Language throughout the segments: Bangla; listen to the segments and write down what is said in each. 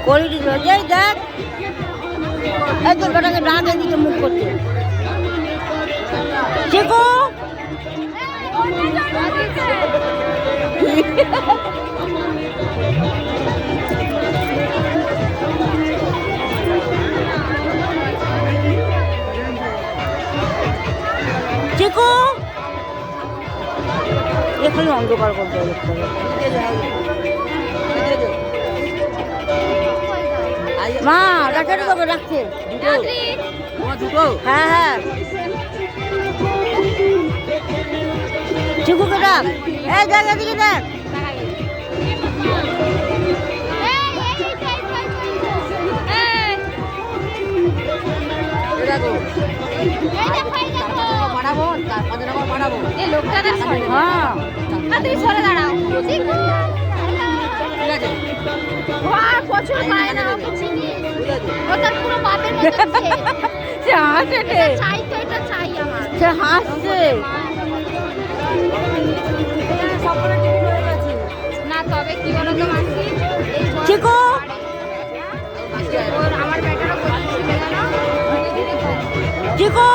কোয়ালিটি যেই দেখ এই তো বেটাকে ডাক এদিকে মুখ করছে চিকু চিকু এখানে অন্ধকার করতে হবে মা ডাক্তার কবে রাখছে দুটো হ্যাঁ হ্যাঁ চিকুকে ডাক এই দেখ এদিকে দেখ হাসছে না তবে কি বলো তো মাসি চিকু আমার ব্যাটারও চিকু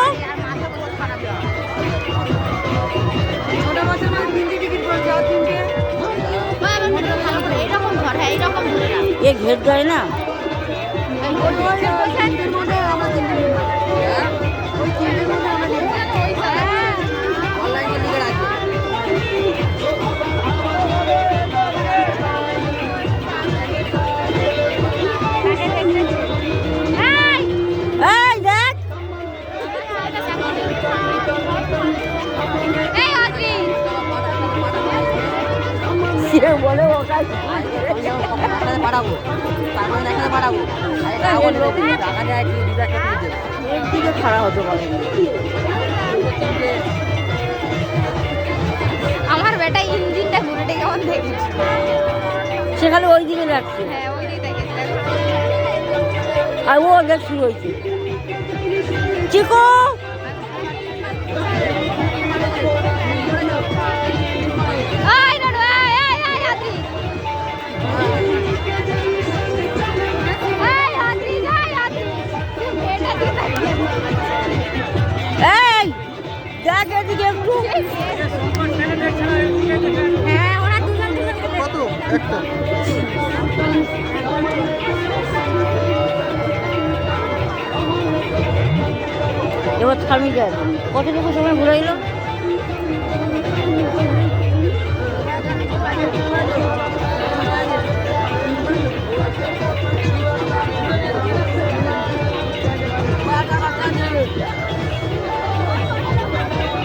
এ ঘের দেয় না বলে পাঠাবো তারপরে দেখাতে পাঠাবো একদিকে খারাপ হতে পারে আমার বেটা ইঞ্জিনটা ঘুরেটে কেমন দেখি সেখানে ওই দিকে যাচ্ছে হ্যাঁ ওই দিকে দেখে আর ও দেখ শুরু হয়েছে চিকু এই দেখ এদিকে একটু হ্যাঁ ওরা দুজন কত একটা এবার থামি যায় কতটুকু সময় ঘুরাইলো